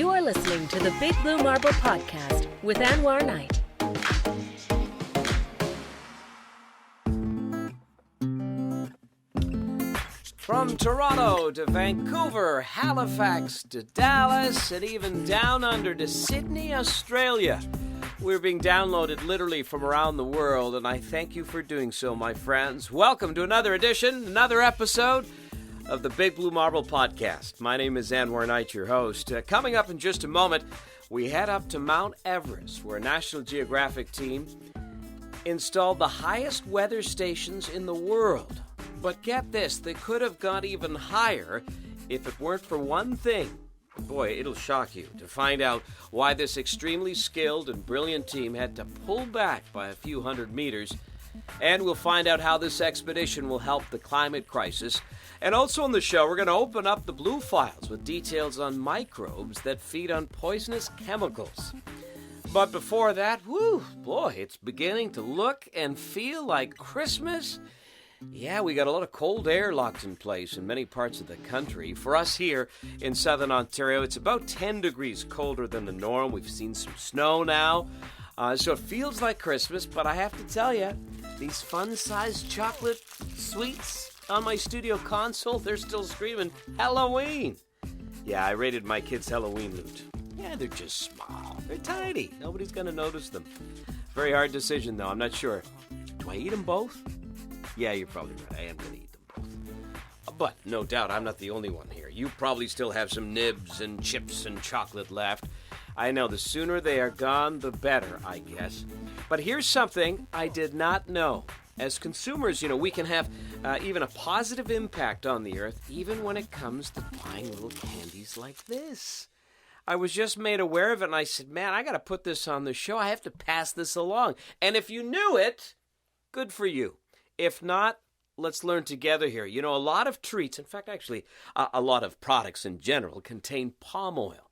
You are listening to the Big Blue Marble Podcast with Anwar Knight. From Toronto to Vancouver, Halifax to Dallas, and even down under to Sydney, Australia. We're being downloaded literally from around the world, and I thank you for doing so, my friends. Welcome to another edition, another episode of the Big Blue Marble Podcast. My name is Anwar Knight, your host. Coming up in just a moment, we head up to Mount Everest, where a National Geographic team installed the highest weather stations in the world. But get this, they could have gone even higher if it weren't for one thing. Boy, it'll shock you to find out why this extremely skilled and brilliant team had to pull back by a few hundred meters. And we'll find out how this expedition will help the climate crisis. And also on the show, we're going to open up the Blue Files with details on microbes that feed on poisonous chemicals. But before that, it's beginning to look and feel like Christmas. Yeah, we got a lot of cold air locked in place in many parts of the country. For us here in southern Ontario, it's about 10 degrees colder than the norm. We've seen some snow now, so it feels like Christmas. But I have to tell you, these fun-sized chocolate sweets on my studio console, they're still screaming, Halloween! Yeah, I rated my kids' Halloween loot. Yeah, they're just small. They're tiny. Nobody's going to notice them. Very hard decision, though. I'm not sure. Do I eat them both? Yeah, you're probably right. I am going to eat them both. But no doubt, I'm not the only one here. You probably still have some nibs and chips and chocolate left. I know, the sooner they are gone, the better, I guess. But here's something I did not know. As consumers, we can have even a positive impact on the earth, even when it comes to buying little candies like this. I was just made aware of it, and I said, man, I got to put this on the show. I have to pass this along. And if you knew it, good for you. If not, let's learn together here. A lot of treats, in fact, actually, a lot of products in general contain palm oil.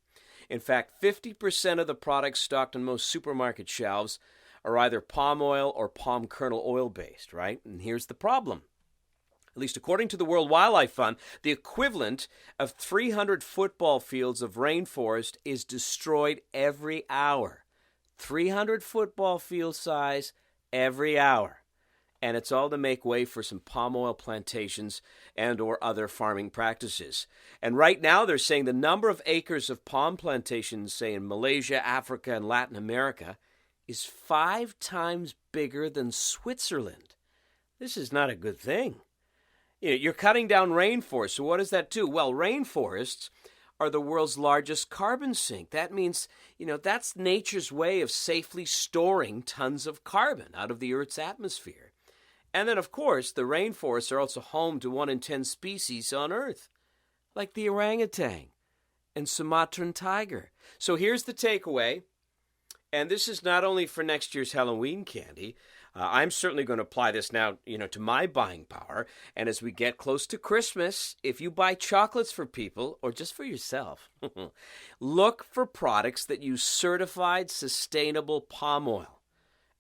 In fact, 50% of the products stocked on most supermarket shelves are either palm oil or palm kernel oil based, right? And here's the problem. At least according to the World Wildlife Fund, the equivalent of 300 football fields of rainforest is destroyed every hour. 300 football field size every hour. And it's all to make way for some palm oil plantations and or other farming practices. And right now they're saying the number of acres of palm plantations, say in Malaysia, Africa, and Latin America, is 5 times bigger than Switzerland. This is not a good thing. You're cutting down rainforests, so what does that do? Well, rainforests are the world's largest carbon sink. That means, that's nature's way of safely storing tons of carbon out of the Earth's atmosphere. And then, of course, the rainforests are also home to 1 in 10 species on Earth, like the orangutan and Sumatran tiger. So here's the takeaway, and this is not only for next year's Halloween candy. I'm certainly going to apply this now, to my buying power. And as we get close to Christmas, if you buy chocolates for people or just for yourself, look for products that use certified sustainable palm oil.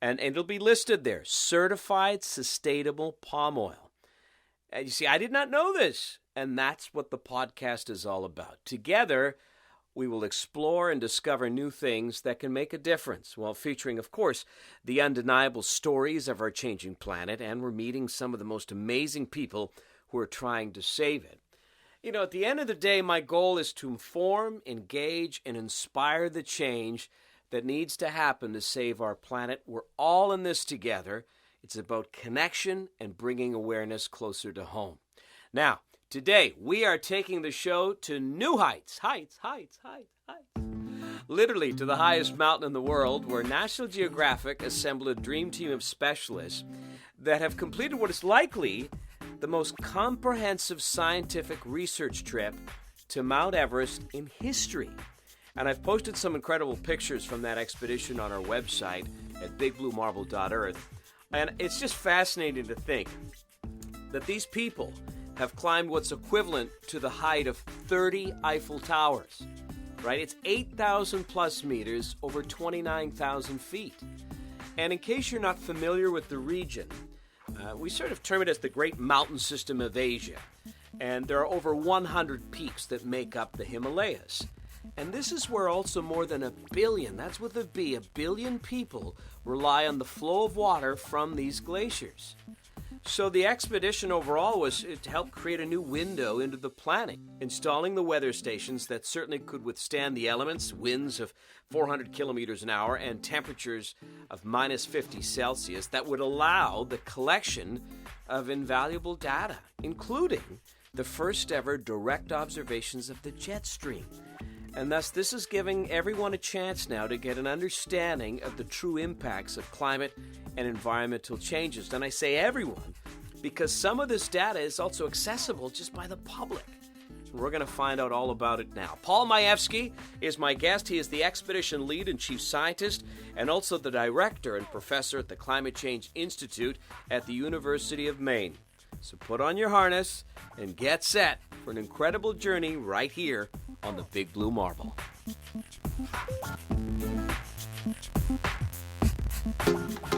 And it'll be listed there, certified sustainable palm oil. And you see, I did not know this, and that's what the podcast is all about. Together, we will explore and discover new things that can make a difference, while featuring, of course, the undeniable stories of our changing planet, and we're meeting some of the most amazing people who are trying to save it. At the end of the day, my goal is to inform, engage, and inspire the change that needs to happen to save our planet. We're all in this together. It's about connection and bringing awareness closer to home. Now, today, we are taking the show to new heights. Heights. Literally to the highest mountain in the world, where National Geographic assembled a dream team of specialists that have completed what is likely the most comprehensive scientific research trip to Mount Everest in history. And I've posted some incredible pictures from that expedition on our website at bigbluemarble.earth. And it's just fascinating to think that these people have climbed what's equivalent to the height of 30 Eiffel Towers, right? It's 8,000 plus meters over 29,000 feet. And in case you're not familiar with the region, we sort of term it as the Great Mountain System of Asia. And there are over 100 peaks that make up the Himalayas. And this is where also more than 1 billion, that's with a B, 1 billion people rely on the flow of water from these glaciers. So the expedition overall was to help create a new window into the planet, installing the weather stations that certainly could withstand the elements, winds of 400 kilometers an hour and temperatures of minus 50 Celsius that would allow the collection of invaluable data, including the first ever direct observations of the jet stream. And thus, this is giving everyone a chance now to get an understanding of the true impacts of climate and environmental changes. And I say everyone because some of this data is also accessible just by the public. So we're going to find out all about it now. Paul Majewski is my guest. He is the expedition lead and chief scientist and also the director and professor at the Climate Change Institute at the University of Maine. So put on your harness and get set for an incredible journey right here on the Big Blue Marble.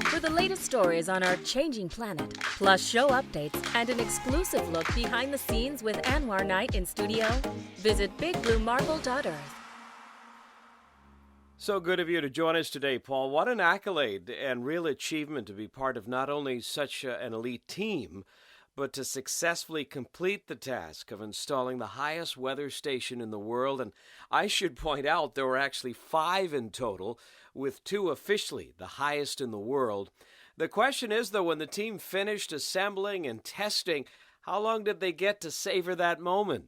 For the latest stories on our changing planet, plus show updates and an exclusive look behind the scenes with Anwar Knight in studio, visit bigbluemarble.earth. So good of you to join us today, Paul. What an accolade and real achievement to be part of not only such an elite team, but to successfully complete the task of installing the highest weather station in the world. And I should point out there were actually 5 in total, with 2 officially the highest in the world. The question is, though, when the team finished assembling and testing, how long did they get to savor that moment?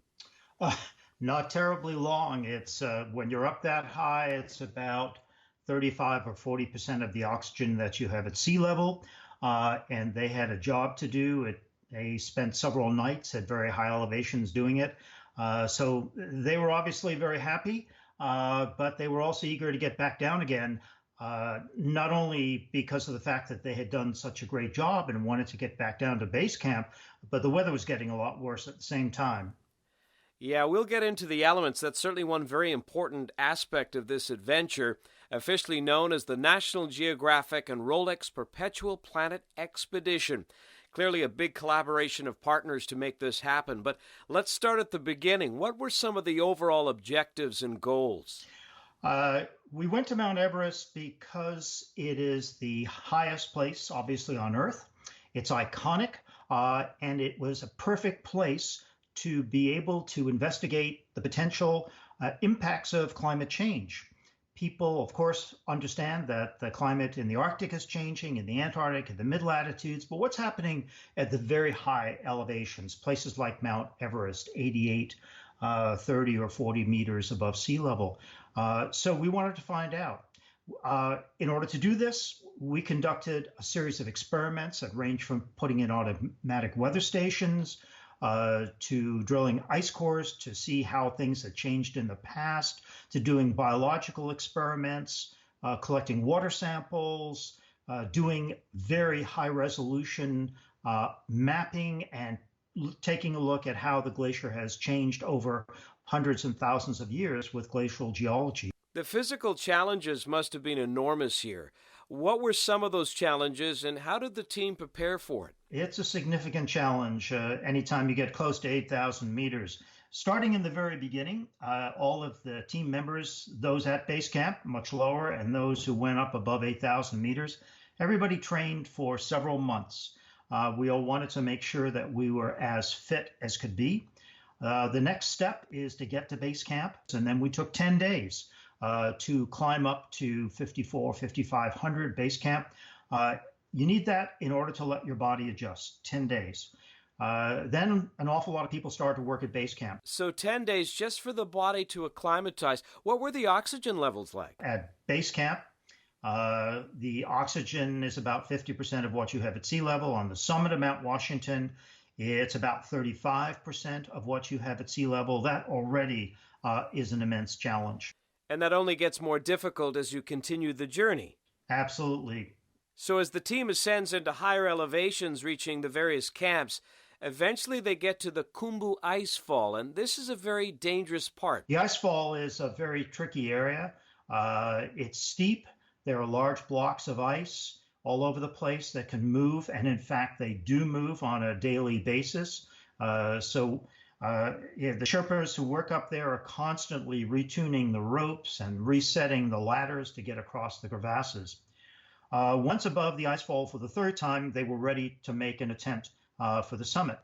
Not terribly long. It's when you're up that high, it's about 35 or 40% of the oxygen that you have at sea level. And they had a job to do. They spent several nights at very high elevations doing it. So they were obviously very happy, but they were also eager to get back down again, not only because of the fact that they had done such a great job and wanted to get back down to base camp, but the weather was getting a lot worse at the same time. Yeah, we'll get into the elements. That's certainly one very important aspect of this adventure, officially known as the National Geographic and Rolex Perpetual Planet Expedition. Clearly a big collaboration of partners to make this happen. But let's start at the beginning. What were some of the overall objectives and goals? We went to Mount Everest because it is the highest place, obviously, on Earth. It's iconic, and it was a perfect place to be able to investigate the potential impacts of climate change. People, of course, understand that the climate in the Arctic is changing, in the Antarctic, in the mid-latitudes, but what's happening at the very high elevations, places like Mount Everest, 88, 30 or 40 meters above sea level. So we wanted to find out. In order to do this, we conducted a series of experiments that range from putting in automatic weather stations, to drilling ice cores to see how things had changed in the past, to doing biological experiments, collecting water samples, doing very high resolution mapping and taking a look at how the glacier has changed over hundreds and thousands of years with glacial geology. The physical challenges must have been enormous here. What were some of those challenges and how did the team prepare for it? It's a significant challenge anytime you get close to 8,000 meters. Starting in the very beginning, all of the team members, those at base camp, much lower, and those who went up above 8,000 meters, everybody trained for several months. We all wanted to make sure that we were as fit as could be. The next step is to get to base camp, and then we took 10 days to climb up to 5,500 base camp. You need that in order to let your body adjust, 10 days. Then an awful lot of people started to work at base camp. So 10 days just for the body to acclimatize. What were the oxygen levels like? At base camp, the oxygen is about 50% of what you have at sea level. On the summit of Mount Washington, it's about 35% of what you have at sea level. That already is an immense challenge. And that only gets more difficult as you continue the journey. Absolutely. So as the team ascends into higher elevations, reaching the various camps, eventually they get to the Khumbu Icefall, and this is a very dangerous part. The icefall is a very tricky area. It's steep. There are large blocks of ice all over the place that can move, and in fact, they do move on a daily basis. So Yeah, the Sherpas who work up there are constantly retuning the ropes and resetting the ladders to get across the crevasses. Once above the icefall for the third time, they were ready to make an attempt for the summit.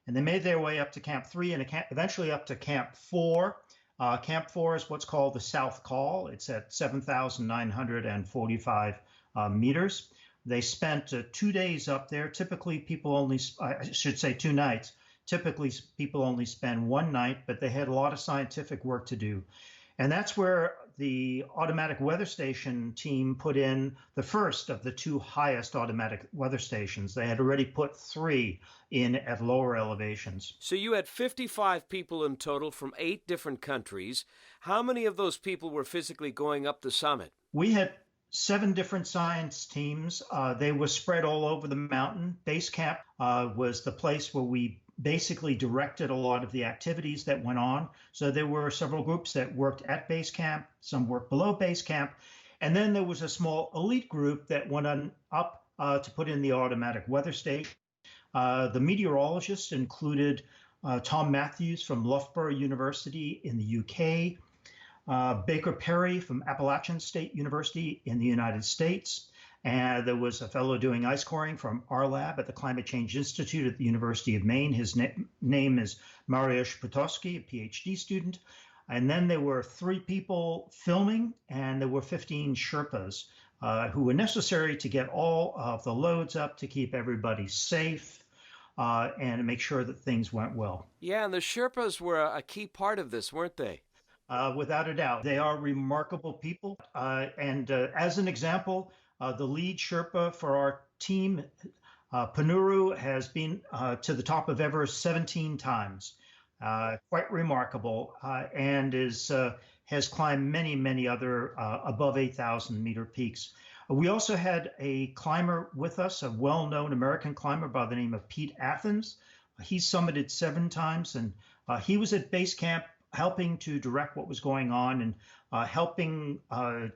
And they made their way up to Camp 3 and eventually up to Camp 4. Camp 4 is what's called the South Col. It's at 7,945 meters. They spent 2 days up there. Typically, people only, I should say 2 nights. Typically, people only spend 1 night, but they had a lot of scientific work to do. And that's where the automatic weather station team put in the first of the 2 highest automatic weather stations. They had already put 3 in at lower elevations. So you had 55 people in total from 8 different countries. How many of those people were physically going up the summit? We had 7 different science teams. They were spread all over the mountain. Base camp was the place where we basically directed a lot of the activities that went on. So there were several groups that worked at base camp, some worked below base camp, and then there was a small elite group that went on up to put in the automatic weather station. The meteorologists included Tom Matthews from Loughborough University in the UK, Baker Perry from Appalachian State University in the United States, and there was a fellow doing ice coring from our lab at the Climate Change Institute at the University of Maine. His name is Mariusz Potocki, a PhD student. And then there were 3 people filming, and there were 15 Sherpas who were necessary to get all of the loads up to keep everybody safe and make sure that things went well. Yeah, and the Sherpas were a key part of this, weren't they? Without a doubt. They are remarkable people. And as an example, the lead Sherpa for our team, Panuru, has been to the top of Everest 17 times. Quite remarkable, and has climbed many, many other above 8,000 meter peaks. We also had a climber with us, a well-known American climber by the name of Pete Athens. He summited 7 times, and he was at base camp helping to direct what was going on and helping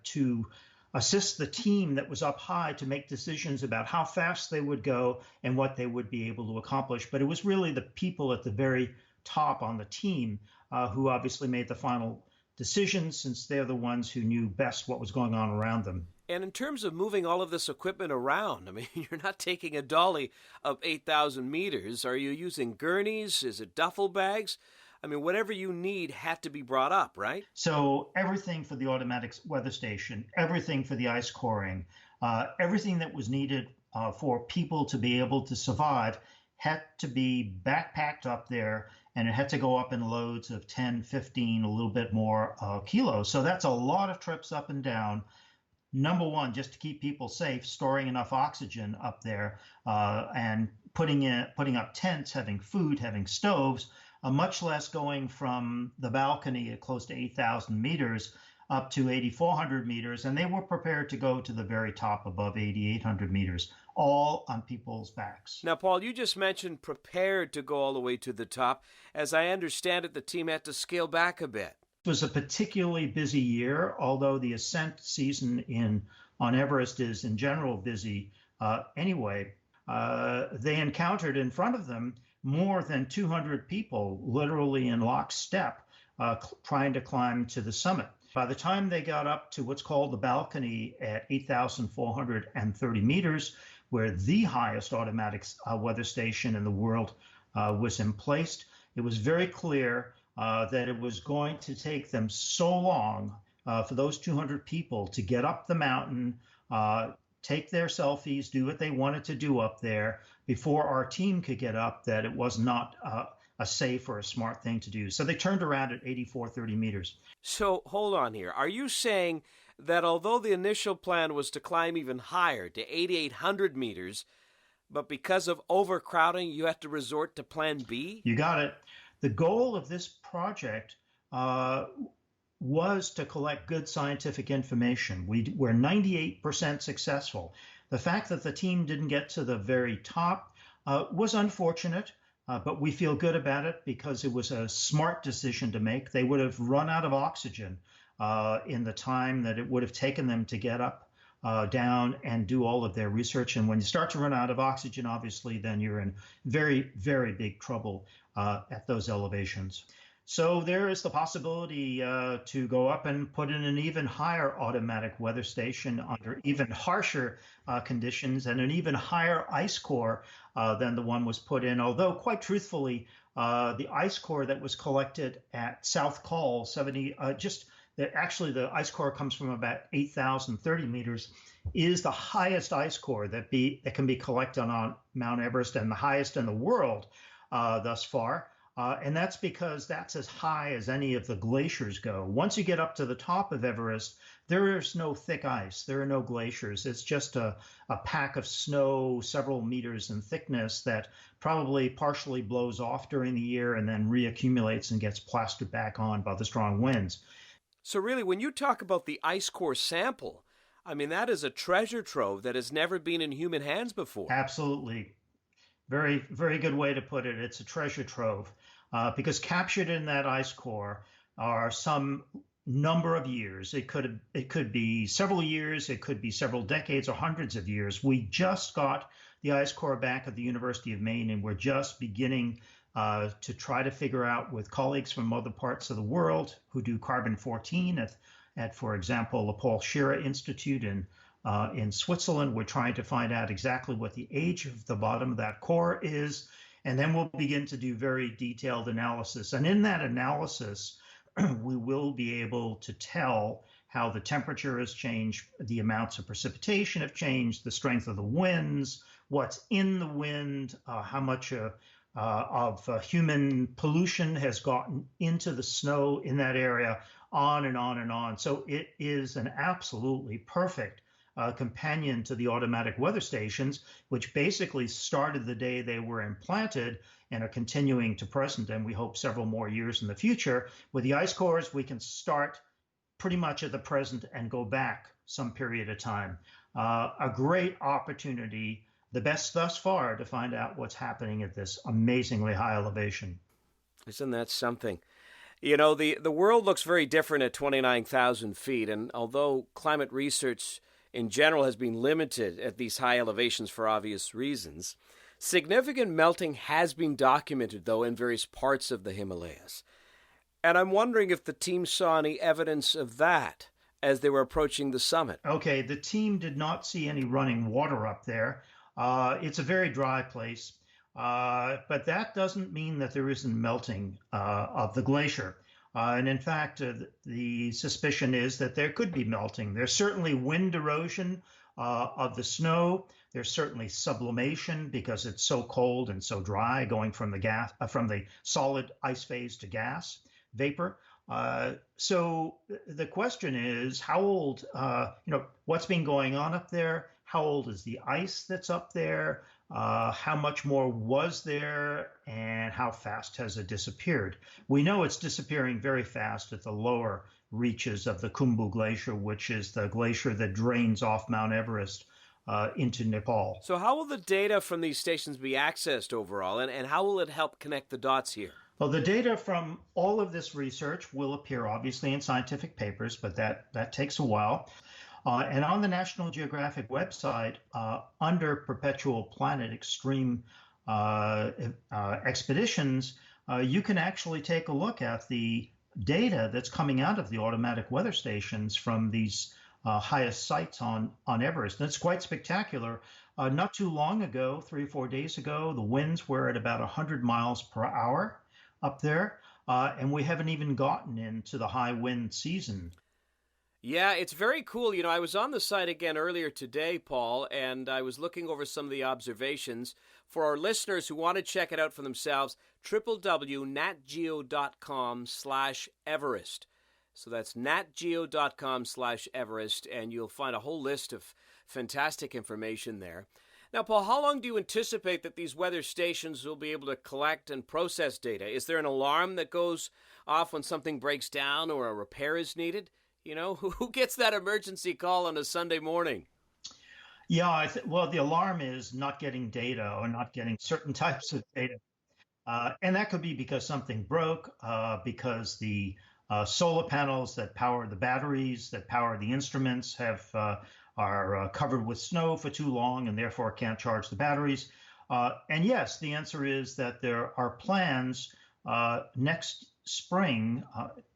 to assist the team that was up high to make decisions about how fast they would go and what they would be able to accomplish. But it was really the people at the very top on the team who obviously made the final decisions, since they're the ones who knew best what was going on around them. And in terms of moving all of this equipment around, I mean, you're not taking a dolly up 8,000 meters. Are you using gurneys? Is it duffel bags? I mean, whatever you need had to be brought up, right? So everything for the automatic weather station, everything for the ice coring, everything that was needed for people to be able to survive had to be backpacked up there, and it had to go up in loads of 10, 15, a little bit more kilos. So that's a lot of trips up and down. Number one, just to keep people safe, storing enough oxygen up there and putting up tents, having food, having stoves, much less going from the balcony at close to 8,000 meters up to 8,400 meters. And they were prepared to go to the very top above 8,800 meters, all on people's backs. Now, Paul, you just mentioned prepared to go all the way to the top. As I understand it, the team had to scale back a bit. It was a particularly busy year, although the ascent season on Everest is in general busy anyway. They encountered in front of them more than 200 people, literally in lockstep, trying to climb to the summit. By the time they got up to what's called the balcony at 8,430 meters, where the highest automatic weather station in the world was emplaced, it was very clear that it was going to take them so long for those 200 people to get up the mountain, take their selfies, do what they wanted to do up there before our team could get up, that it was not a safe or a smart thing to do. So they turned around at 8,430 meters. So hold on here. Are you saying that although the initial plan was to climb even higher, to 8,800 meters, but because of overcrowding, you had to resort to plan B? You got it. The goal of this project was to collect good scientific information. We're 98% successful. The fact that the team didn't get to the very top was unfortunate, but we feel good about it because it was a smart decision to make. They would have run out of oxygen in the time that it would have taken them to get up, down, and do all of their research. And when you start to run out of oxygen, obviously, then you're in very, very big trouble. at those elevations. So there is the possibility to go up and put in an even higher automatic weather station under even harsher conditions and an even higher ice core than the one was put in. Although, quite truthfully, the ice core that was collected at South Col 70, actually the ice core comes from about 8,030 meters, is the highest ice core that can be collected on Mount Everest and the highest in the world thus far. And that's because that's as high as any of the glaciers go. Once you get up to the top of Everest, there is no thick ice. There are no glaciers. It's just a pack of snow several meters in thickness that probably partially blows off during the year and then reaccumulates and gets plastered back on by the strong winds. So really, when you talk about the ice core sample, I mean, that is a treasure trove that has never been in human hands before. Absolutely. Very, very good way to put it. It's a treasure trove because captured in that ice core are some number of years. It could be several years. It could be several decades or hundreds of years. We just got the ice core back at the University of Maine, and we're just beginning to try to figure out with colleagues from other parts of the world who do carbon-14 at, for example, the Paul Scherrer Institute in Switzerland. We're trying to find out exactly what the age of the bottom of that core is, and then we'll begin to do very detailed analysis. And in that analysis, we will be able to tell how the temperature has changed, the amounts of precipitation have changed, the strength of the winds, what's in the wind, how much of human pollution has gotten into the snow in that area, on and on and on. So it is an absolutely perfect companion to the automatic weather stations, which basically started the day they were implanted and are continuing to present, and we hope several more years in the future. With the ice cores, we can start pretty much at the present and go back some period of time. A great opportunity, the best thus far, to find out what's happening at this amazingly high elevation. Isn't that something? You know, the world looks very different at 29,000 feet, and although climate research in general has been limited at these high elevations for obvious reasons, significant melting has been documented, though, in various parts of the Himalayas. And I'm wondering if the team saw any evidence of that as they were approaching the summit. Okay, the team did not see any running water up there. It's a very dry place, but that doesn't mean that there isn't melting of the glacier. And in fact, the suspicion is that there could be melting. There's certainly wind erosion of the snow. There's certainly sublimation because it's so cold and so dry, going from the solid ice phase to gas vapor. So the question is, how old? What's been going on up there? How old is the ice that's up there? How much more was there, and how fast has it disappeared? We know it's disappearing very fast at the lower reaches of the Khumbu Glacier, which is the glacier that drains off Mount Everest into Nepal. So how will the data from these stations be accessed overall, and how will it help connect the dots here? Well, the data from all of this research will appear obviously in scientific papers, but that takes a while. And on the National Geographic website, under Perpetual Planet Extreme Expeditions, you can actually take a look at the data that's coming out of the automatic weather stations from these highest sites on Everest. And it's quite spectacular. Not too long ago, 3 or 4 days ago, the winds were at about 100 miles per hour up there, and we haven't even gotten into the high wind season. Yeah, it's very cool. You know, I was on the site again earlier today, Paul, and I was looking over some of the observations. For our listeners who want to check it out for themselves, www.natgeo.com/Everest. So that's natgeo.com/Everest, and you'll find a whole list of fantastic information there. Now, Paul, how long do you anticipate that these weather stations will be able to collect and process data? Is there an alarm that goes off when something breaks down or a repair is needed? You know, who gets that emergency call on a Sunday morning? Yeah, well, the alarm is not getting data or not getting certain types of data. And that could be because something broke, because the solar panels that power the batteries, that power the instruments are covered with snow for too long and therefore can't charge the batteries. And yes, the answer is that there are plans next spring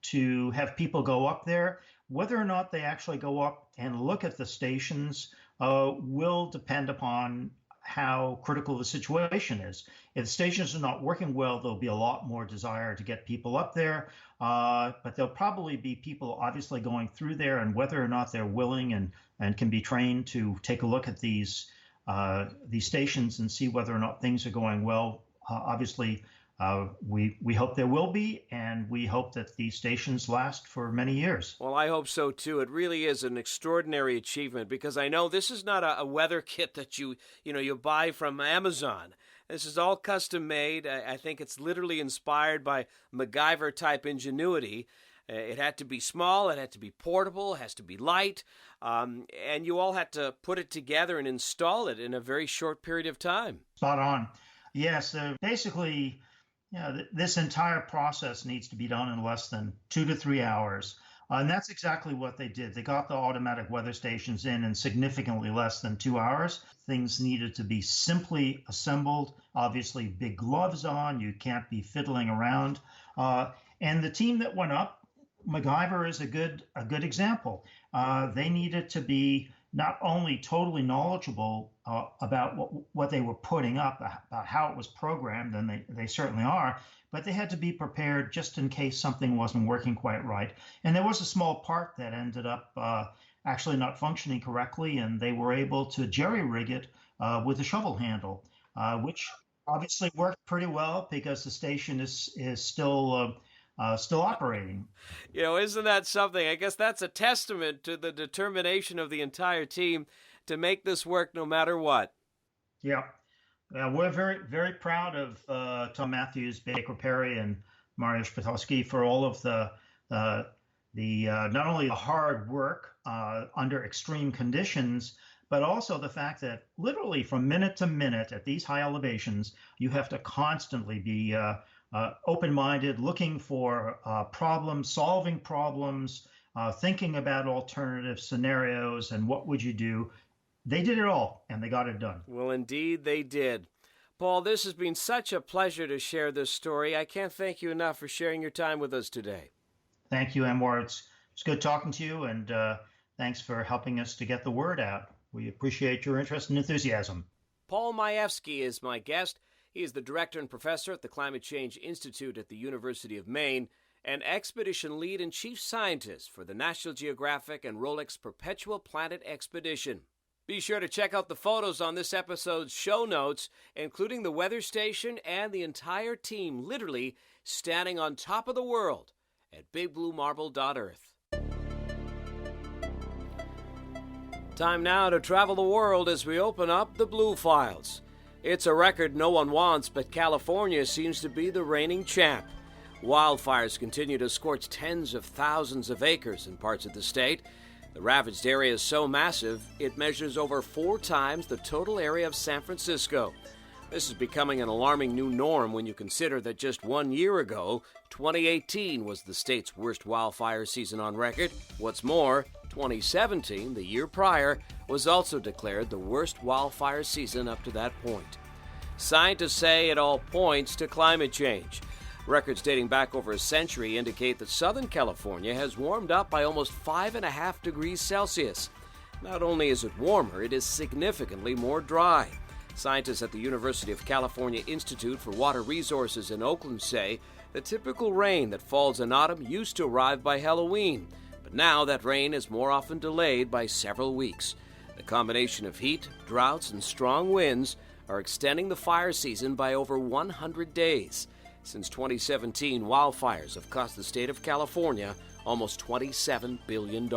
to have people go up there. Whether or not they actually go up and look at the stations will depend upon how critical the situation is. If the stations are not working well, there'll be a lot more desire to get people up there. But there'll probably be people obviously going through there, and whether or not they're willing and can be trained to take a look at these stations and see whether or not things are going well. Obviously, we hope there will be, and we hope that these stations last for many years. Well, I hope so too. It really is an extraordinary achievement, because I know this is not a weather kit that you buy from Amazon. This is all custom made. I think it's literally inspired by MacGyver type ingenuity. It had to be small, it had to be portable, it has to be light, and you all had to put it together and install it in a very short period of time. Spot on. Yes, basically, this entire process needs to be done in less than 2 to 3 hours. And that's exactly what they did. They got the automatic weather stations in significantly less than 2 hours. Things needed to be simply assembled, obviously big gloves on, you can't be fiddling around. And the team that went up, MacGyver is a good example. They needed to be not only totally knowledgeable about what they were putting up, about how it was programmed, and they certainly are, but they had to be prepared just in case something wasn't working quite right. And there was a small part that ended up actually not functioning correctly, and they were able to jerry-rig it with a shovel handle, which obviously worked pretty well because the station is still operating. Isn't that something? I guess that's a testament to the determination of the entire team to make this work no matter what. Yeah. We're very, very proud of Tom Matthews, Baker Perry, and Mariusz Potocki for all of the not only the hard work under extreme conditions, but also the fact that literally from minute to minute at these high elevations, you have to constantly be open-minded, looking for problems, solving problems, thinking about alternative scenarios and what would you do. They did it all, and they got it done. Well, indeed they did. Paul, this has been such a pleasure to share this story. I can't thank you enough for sharing your time with us today. Thank you, Anwar. It's good talking to you, and thanks for helping us to get the word out. We appreciate your interest and enthusiasm. Paul Majewski is my guest. He is the director and professor at the Climate Change Institute at the University of Maine and expedition lead and chief scientist for the National Geographic and Rolex Perpetual Planet Expedition. Be sure to check out the photos on this episode's show notes, including the weather station and the entire team literally standing on top of the world at bigbluemarble.earth. Time now to travel the world as we open up the Blue Files. It's a record no one wants, but California seems to be the reigning champ. Wildfires continue to scorch tens of thousands of acres in parts of the state. The ravaged area is so massive, it measures over 4 times the total area of San Francisco. This is becoming an alarming new norm when you consider that just 1 year ago, 2018 was the state's worst wildfire season on record. What's more, 2017, the year prior, was also declared the worst wildfire season up to that point. Scientists say it all points to climate change. Records dating back over a century indicate that Southern California has warmed up by almost 5.5 degrees Celsius. Not only is it warmer, it is significantly more dry. Scientists at the University of California Institute for Water Resources in Oakland say the typical rain that falls in autumn used to arrive by Halloween, but now that rain is more often delayed by several weeks. The combination of heat, droughts, and strong winds are extending the fire season by over 100 days. Since 2017, wildfires have cost the state of California almost $27 billion.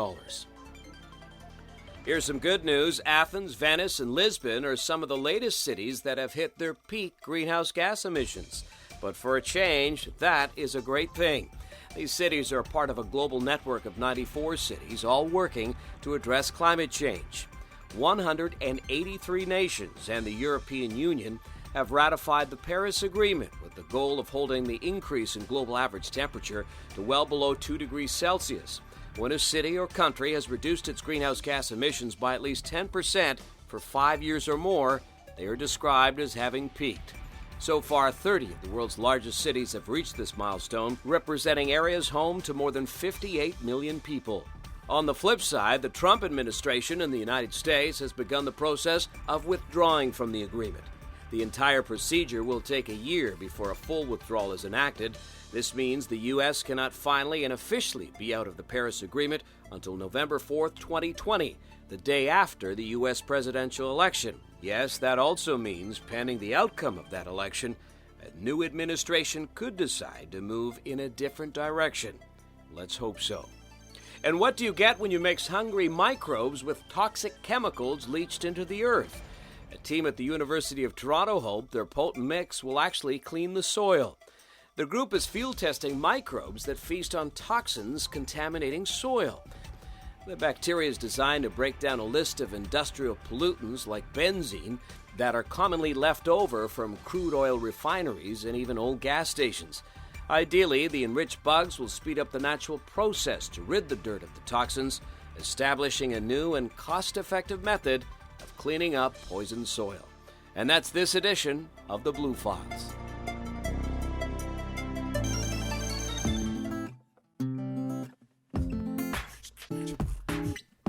Here's some good news. Athens, Venice, and Lisbon are some of the latest cities that have hit their peak greenhouse gas emissions. But for a change, that is a great thing. These cities are part of a global network of 94 cities, all working to address climate change. 183 nations and the European Union have ratified the Paris Agreement with the goal of holding the increase in global average temperature to well below 2 degrees Celsius. When a city or country has reduced its greenhouse gas emissions by at least 10% for 5 years or more, They are described as having peaked. So far, 30 of the world's largest cities have reached this milestone, representing areas home to more than 58 million people. On the flip side, the Trump administration in the United States has begun the process of withdrawing from the agreement. The entire procedure will take a year before a full withdrawal is enacted. This means the U.S. cannot finally and officially be out of the Paris Agreement until November 4th, 2020, the day after the U.S. presidential election. Yes, that also means, pending the outcome of that election, a new administration could decide to move in a different direction. Let's hope so. And what do you get when you mix hungry microbes with toxic chemicals leached into the earth? A team at the University of Toronto hope their potent mix will actually clean the soil. The group is field testing microbes that feast on toxins contaminating soil. The bacteria is designed to break down a list of industrial pollutants like benzene that are commonly left over from crude oil refineries and even old gas stations. Ideally, the enriched bugs will speed up the natural process to rid the dirt of the toxins, establishing a new and cost-effective method of cleaning up poisoned soil. And that's this edition of the Blue Files.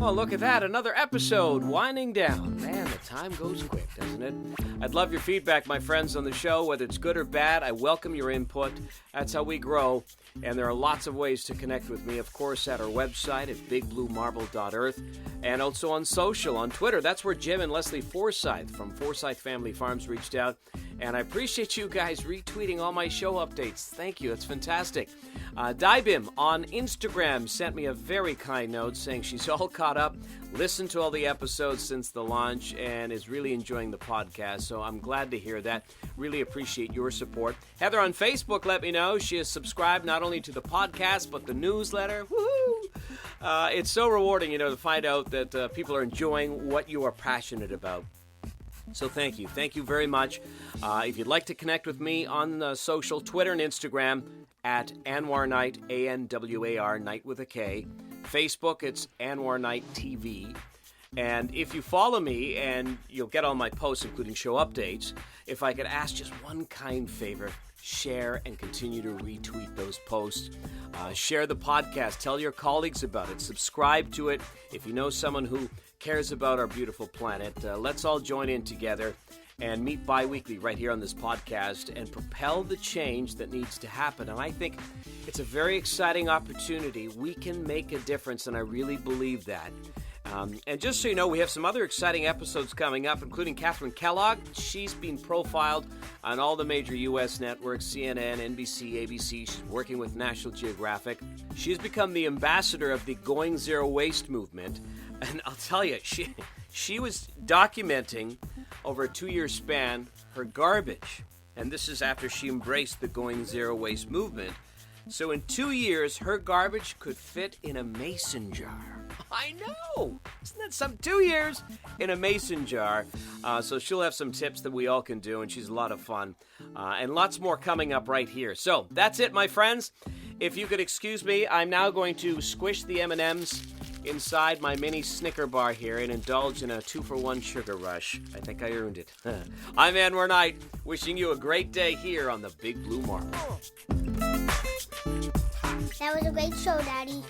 Oh, look at that, another episode winding down. Man, the time goes quick, doesn't it? I'd love your feedback, my friends, on the show, whether it's good or bad. I welcome your input. That's how we grow. And there are lots of ways to connect with me, of course, at our website at bigbluemarble.earth, and also on social, on Twitter. That's where Jim and Leslie Forsyth from Forsyth Family Farms reached out. And I appreciate you guys retweeting all my show updates. Thank you. It's fantastic. Dybim on Instagram sent me a very kind note saying she's all caught up, listened to all the episodes since the launch, and is really enjoying the podcast. So I'm glad to hear that. Really appreciate your support. Heather on Facebook let me know she has subscribed not only to the podcast, but the newsletter. Woohoo! It's so rewarding, to find out that people are enjoying what you are passionate about. So thank you. Thank you very much. If you'd like to connect with me on social, Twitter and Instagram, at Anwar Knight, A-N-W-A-R, Knight with a K. Facebook, it's Anwar Knight TV. And if you follow me, and you'll get all my posts, including show updates, if I could ask just one kind favor, share and continue to retweet those posts. Share the podcast. Tell your colleagues about it. Subscribe to it. If you know someone who cares about our beautiful planet, let's all join in together and meet bi-weekly right here on this podcast and propel the change that needs to happen. And I think it's a very exciting opportunity. We can make a difference, and I really believe that. And just so you know, we have some other exciting episodes coming up, including Catherine Kellogg. She's been profiled on all the major U.S. networks, CNN, NBC, ABC. She's working with National Geographic. She's become the ambassador of the Going Zero Waste movement. And I'll tell you, she was documenting over a 2-year span her garbage. And this is after she embraced the Going Zero Waste movement. So in 2 years, her garbage could fit in a mason jar. I know! Isn't that some 2 years in a mason jar? So she'll have some tips that we all can do, and she's a lot of fun. And lots more coming up right here. So that's it, my friends. If you could excuse me, I'm now going to squish the M&Ms inside my mini Snicker bar here and indulge in a 2-for-1 sugar rush. I think I earned it. I'm Anwar Knight, wishing you a great day here on the Big Blue Marble. That was a great show, Daddy.